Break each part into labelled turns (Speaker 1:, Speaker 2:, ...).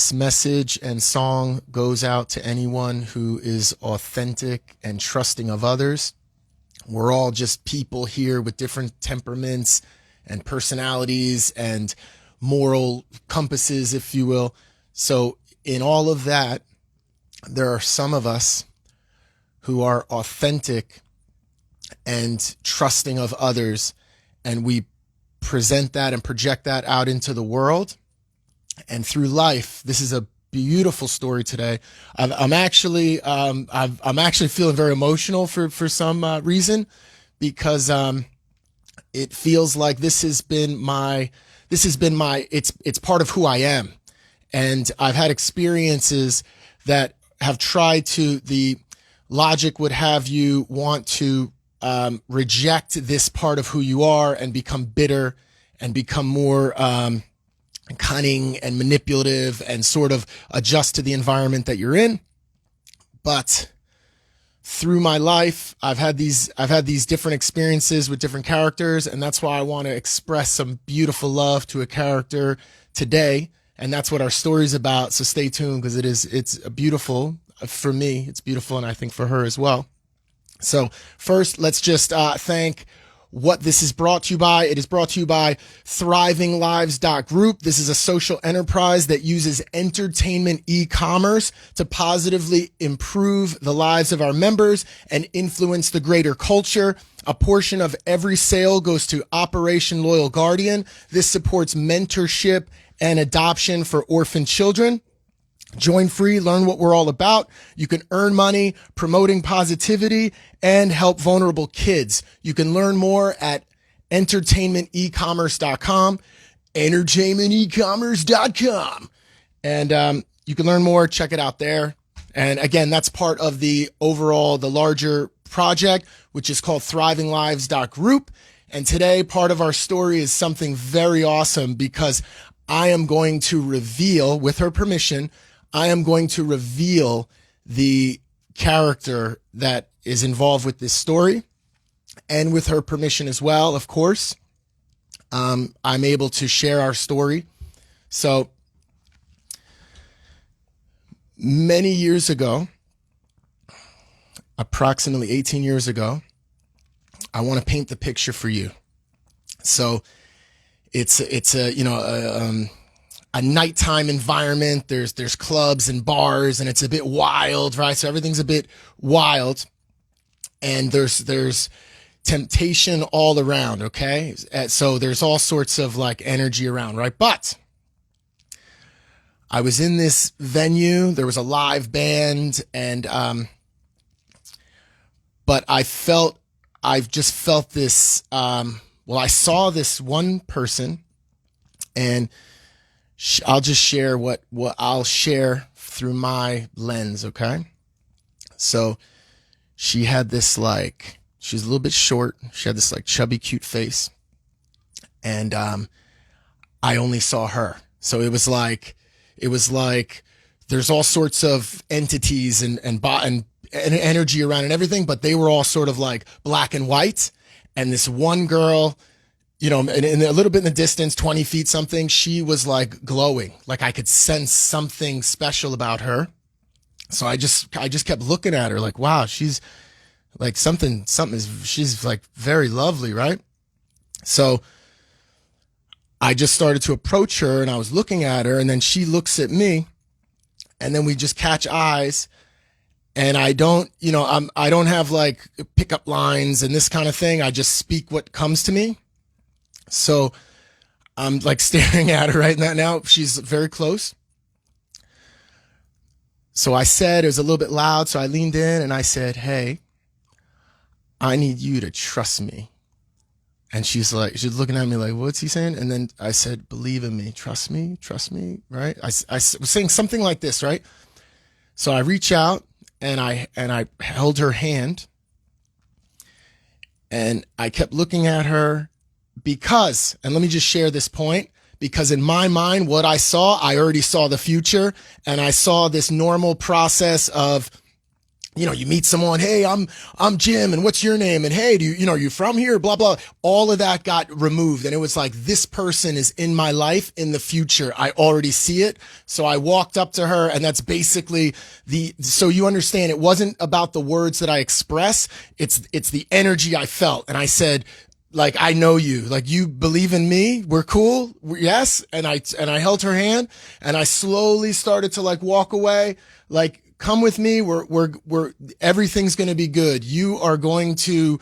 Speaker 1: This message and song goes out to anyone who is authentic and trusting of others. We're all just people here with different temperaments and personalities and moral compasses, if you will. So in all of that, there are some of us who are authentic and trusting of others, and we present that and project that out into the world and through life. This is a beautiful story today. I'm actually feeling very emotional for some reason, because it feels like it's part of who I am. And I've had experiences that have tried to, the logic would have you want to reject this part of who you are and become bitter and become more cunning and manipulative and sort of adjust to the environment that you're in. But through my life, I've had these different experiences with different characters, and that's why I want to express some beautiful love to a character today. And that's what our story is about. So stay tuned, because it's beautiful for me. It's beautiful, and I think for her as well. So first, let's just thank what this is brought to you by. It is brought to you by thrivinglives.group. This is a social enterprise that uses entertainment e-commerce to positively improve the lives of our members and influence the greater culture. A portion of every sale goes to Operation Loyal Guardian. This supports mentorship and adoption for orphan children. Join free, learn what we're all about. You can earn money promoting positivity and help vulnerable kids. You can learn more at entertainmentecommerce.com, entertainmentecommerce.com. And you can learn more, check it out there. And again, that's part of the larger project, which is called thrivinglives.group. And today, part of our story is something very awesome, because I am going to reveal, with her permission, I am going to reveal the character that is involved with this story, and with her permission as well, of course. I'm able to share our story. So many years ago, approximately 18 years ago, I want to paint the picture for you. So it's a nighttime environment. There's clubs and bars, and it's a bit wild, right? So everything's a bit wild, and there's temptation all around. Okay. So there's all sorts of like energy around, right? But I was in this venue, there was a live band, and, but I just felt this, I saw this one person, and I'll just share what I'll share through my lens, okay? So she had this she's a little bit short. She had this chubby, cute face. And I only saw her. So it was like there's all sorts of entities and energy around and everything, but they were all sort of like black and white. And this one girl, and a little bit in the distance, 20 feet something, she was like glowing. Like I could sense something special about her. So I just kept looking at her like, wow, she's like she's like very lovely, right? So I just started to approach her, and I was looking at her, and then she looks at me, and then we just catch eyes. And I don't have like pickup lines and this kind of thing. I just speak what comes to me. So I'm like staring at her right now. She's very close. So I said, it was a little bit loud, so I leaned in and I said, hey, I need you to trust me. And she's looking at me like, what's he saying? And then I said, believe in me, trust me, right? I was saying something like this, right? So I reach out and I held her hand, and I kept looking at her. Because, and let me just share this point, because in my mind, what I saw, I already saw the future, and I saw this normal process of you meet someone, hey, I'm Jim, and what's your name? And hey, you from here? Blah, blah. All of that got removed. And it was like, this person is in my life in the future. I already see it. So I walked up to her, and that's basically so you understand, it wasn't about the words that I express. It's the energy I felt. And I said, like, I know you, like, you believe in me. We're cool. Yes. And I held her hand, and I slowly started to like walk away, like, come with me. We're everything's going to be good. You are going to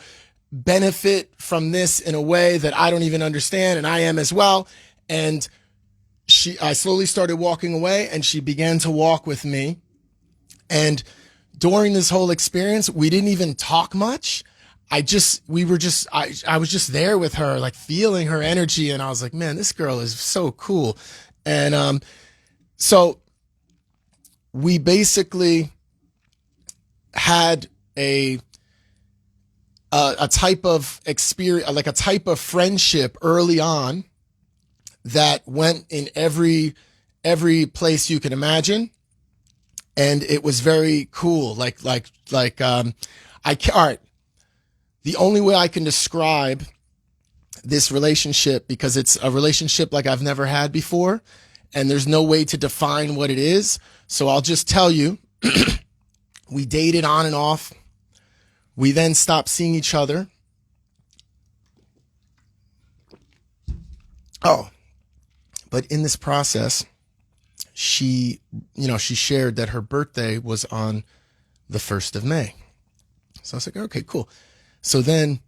Speaker 1: benefit from this in a way that I don't even understand. And I am as well. And I slowly started walking away, and she began to walk with me. And during this whole experience, we didn't even talk much. I was just there with her, like feeling her energy. And I was like, man, this girl is so cool. And, so we basically had a type of experience, like a type of friendship early on that went in every place you can imagine. And it was very cool. All right. The only way I can describe this relationship, because it's a relationship like I've never had before, and there's no way to define what it is. So I'll just tell you, we dated on and off. We then stopped seeing each other. Oh, but in this process, she shared that her birthday was on the 1st of May. So I was like, okay, cool. So then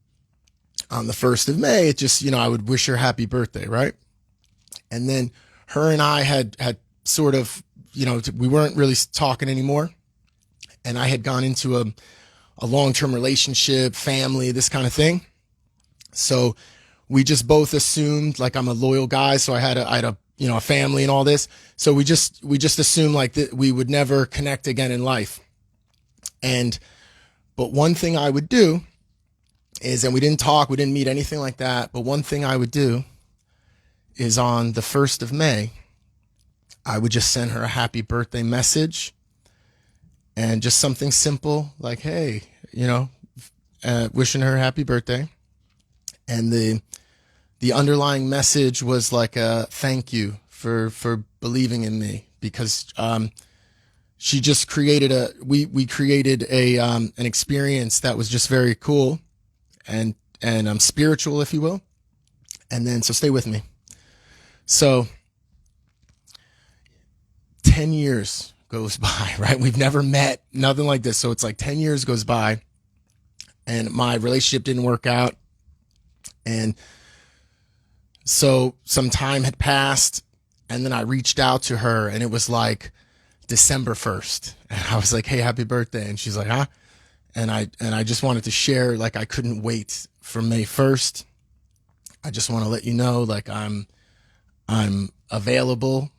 Speaker 1: on the 1st of May, it just, I would wish her happy birthday, right? And then her and I had sort of, we weren't really talking anymore. And I had gone into a long-term relationship, family, this kind of thing. So we just both assumed, like, I'm a loyal guy, so I had a family and all this. So we just assumed like that we would never connect again in life. But one thing I would do is, and we didn't talk, we didn't meet, anything like that. But one thing I would do is on the 1st of May, I would just send her a happy birthday message, and just something simple like, hey, wishing her a happy birthday. And the underlying message was like a thank you for believing in me, because she just created we created an experience that was just very cool and spiritual, if you will. And then, so stay with me. So 10 years goes by, right? We've never met, nothing like this. So it's like 10 years goes by, and my relationship didn't work out. And so some time had passed, and then I reached out to her, and it was like December 1st. And I was like, hey, happy birthday. And she's like, huh? And I just wanted to share, like, I couldn't wait for May 1st. I just want to let you know, like, I'm available,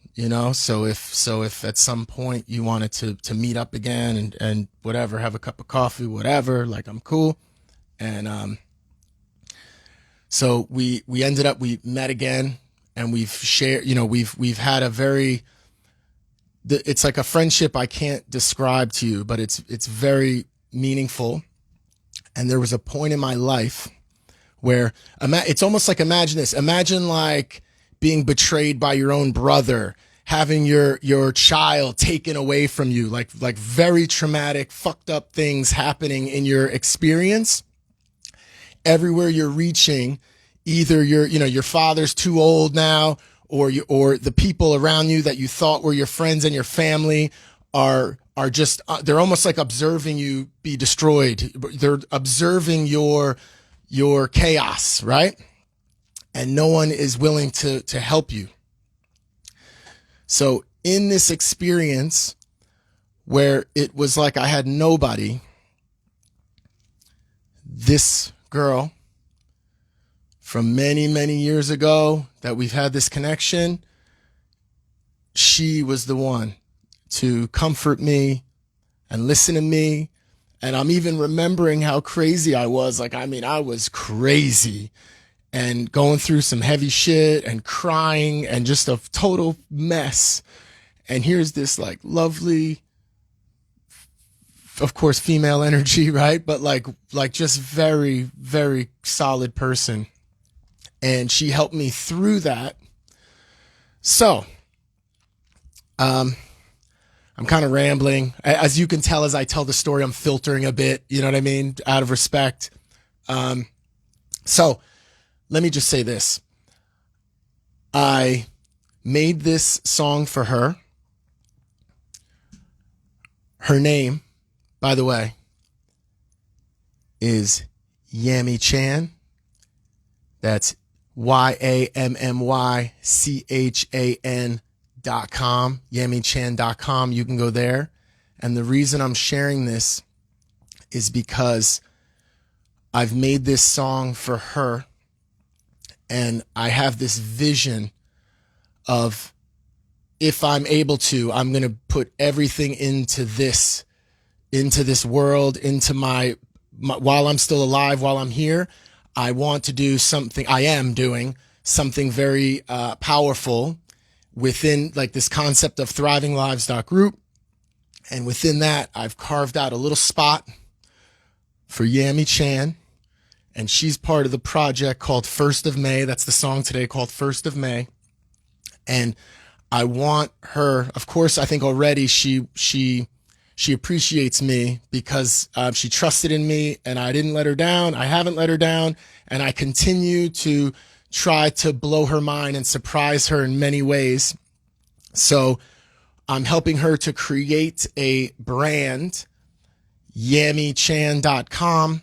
Speaker 1: so if at some point you wanted to meet up again and whatever, have a cup of coffee, whatever, like, I'm cool. And so we met again, and we've shared, we've had a very, it's like a friendship I can't describe to you, but it's very meaningful. And there was a point in my life where it's almost like, imagine this, imagine like being betrayed by your own brother, having your child taken away from you, like very traumatic, fucked up things happening in your experience. Everywhere you're reaching, either your father's too old now, or the people around you that you thought were your friends and your family are just, they're almost like observing you be destroyed. They're observing your chaos, right? And no one is willing to help you. So in this experience where it was like I had nobody, this girl from many, many years ago that we've had this connection, she was the one to comfort me and listen to me. And I'm even remembering how crazy I was. Like, I was crazy and going through some heavy shit and crying and just a total mess. And here's this like lovely of course, female energy, right? But like just very, very solid person. And she helped me through that. So, I'm kind of rambling. As you can tell, as I tell the story, I'm filtering a bit, you know what I mean? Out of respect. So let me just say this. I made this song for her. Her name, by the way, is Yammy Chan. That's YAMMYCHAN.com, YammyChan.com. You can go there. And the reason I'm sharing this is because I've made this song for her, and I have this vision of, if I'm able to, I'm going to put everything into this world, into my while I'm still alive, while I'm here. I want to do something, I am doing something very powerful within like this concept of thrivinglives.group. And within that, I've carved out a little spot for Yammy Chan. And she's part of the project called 1st of May. That's the song today, called 1st of May. And I want her, of course, I think already she appreciates me because she trusted in me, and I didn't let her down. I haven't let her down, and I continue to try to blow her mind and surprise her in many ways. So I'm helping her to create a brand, YammyChan.com.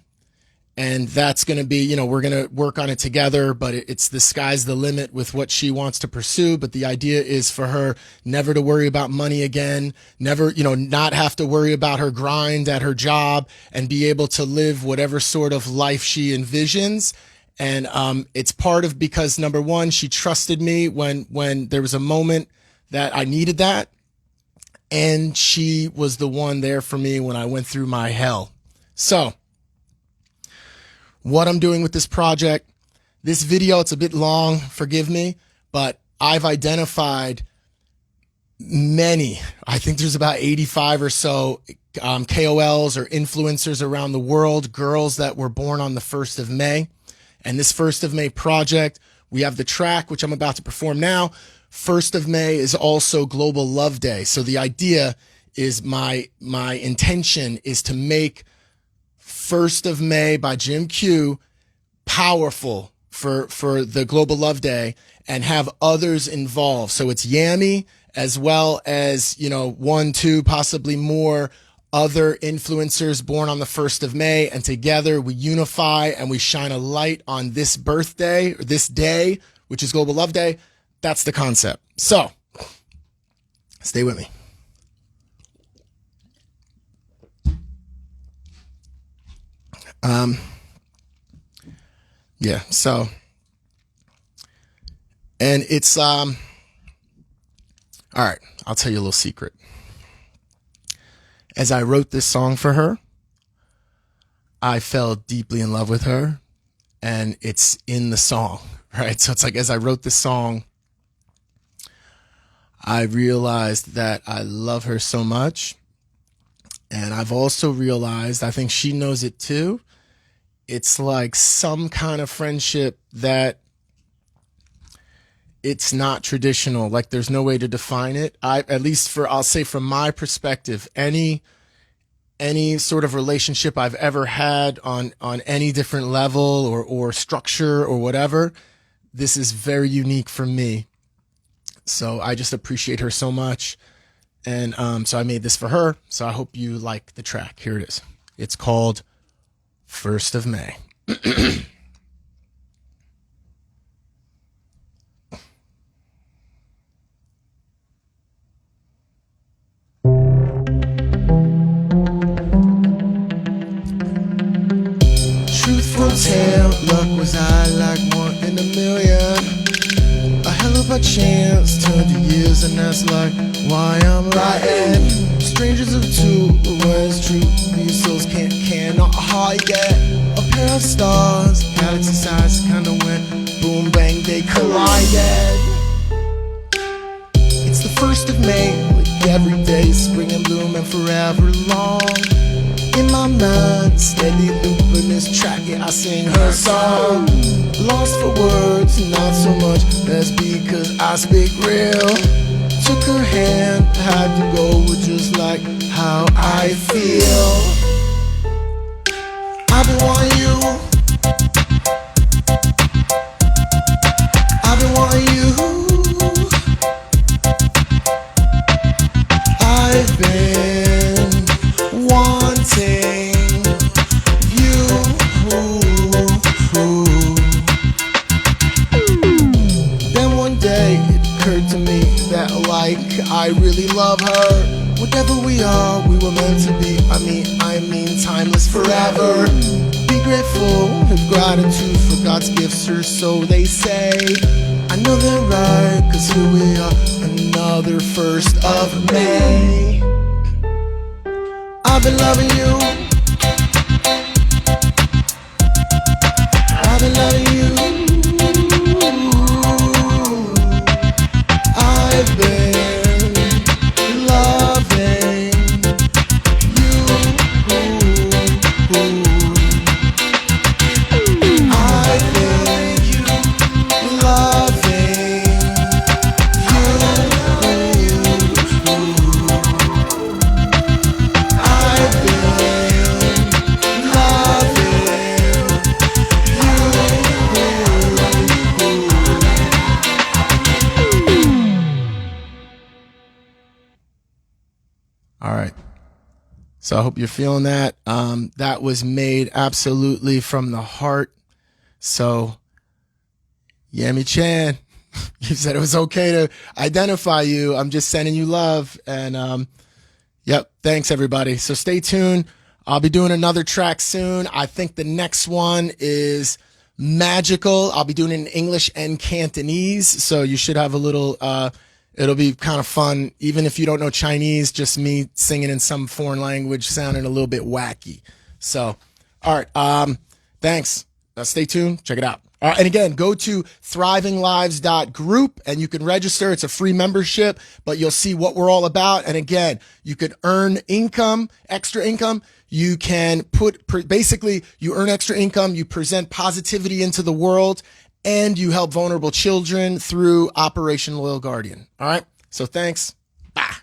Speaker 1: And that's going to be, we're going to work on it together, but it's the sky's the limit with what she wants to pursue. But the idea is for her never to worry about money again, never, not have to worry about her grind at her job, and be able to live whatever sort of life she envisions. And it's part of, because number one, she trusted me when there was a moment that I needed that. And she was the one there for me when I went through my hell. So what I'm doing with this project, this video, it's a bit long, forgive me, but I've identified many, I think there's about 85 or so KOLs or influencers around the world, girls that were born on the 1st of May. And this 1st of May project, we have the track, which I'm about to perform now. 1st of May is also Global Love Day. So the idea is my intention is to make 1st of May by Jim Q powerful for the Global Love Day, and have others involved. So it's Yammy as well as, 1, 2, possibly more other influencers born on the 1st of May. And together we unify and we shine a light on this birthday, or this day, which is Global Love Day. That's the concept. So stay with me. Yeah, so, and it's, all right, I'll tell you a little secret. As I wrote this song for her, I fell deeply in love with her, and it's in the song, right? So it's like, as I wrote this song, I realized that I love her so much. And I've also realized, I think she knows it too, it's like some kind of friendship that it's not traditional. Like there's no way to define it. I'll say from my perspective, any sort of relationship I've ever had on any different level or structure or whatever, this is very unique for me. So I just appreciate her so much. And so I made this for her. So I hope you like the track. Here it is. It's called 1st of May. Truthful tale, luck was I like 1 in a million. A hell of a chance turned to years, and that's like why I'm writing. Strangers of two words, truth, these souls cannot hide yet. A pair of stars, galaxy size, kinda when boom bang they collided. It's the 1st of May, like every day, spring and bloom and forever long. In my mind, steady looping this track, yeah, I sing her song. Lost for words, not so much, that's because I speak real. Took her hand, had to go with just like how I feel. I've been wanting you, I've been wanting you, I've been wanting you. Then one day it occurred to me that like I really love her. Whatever we are, we were meant to be. I mean timeless forever. Be grateful, have gratitude for God's gifts, or so they say. I know they're right, cause here we are, another 1st of May. I've been loving you, I've been loving you, I've been loving you, I've been loving All right. So I hope you're feeling that. That was made absolutely from the heart. So, Yami Chan, you said it was okay to identify you. I'm just sending you love. And, yep. Thanks, everybody. So stay tuned. I'll be doing another track soon. I think the next one is magical. I'll be doing it in English and Cantonese. So you should have a little, it'll be kind of fun. Even if you don't know Chinese, just me singing in some foreign language, sounding a little bit wacky. So, all right. Thanks. Stay tuned. Check it out. And again, go to thrivinglives.group and you can register. It's a free membership, but you'll see what we're all about. And again, you could earn income, extra income. You can basically you earn extra income. You present positivity into the world and you help vulnerable children through Operation Loyal Guardian. All right. So thanks. Bye.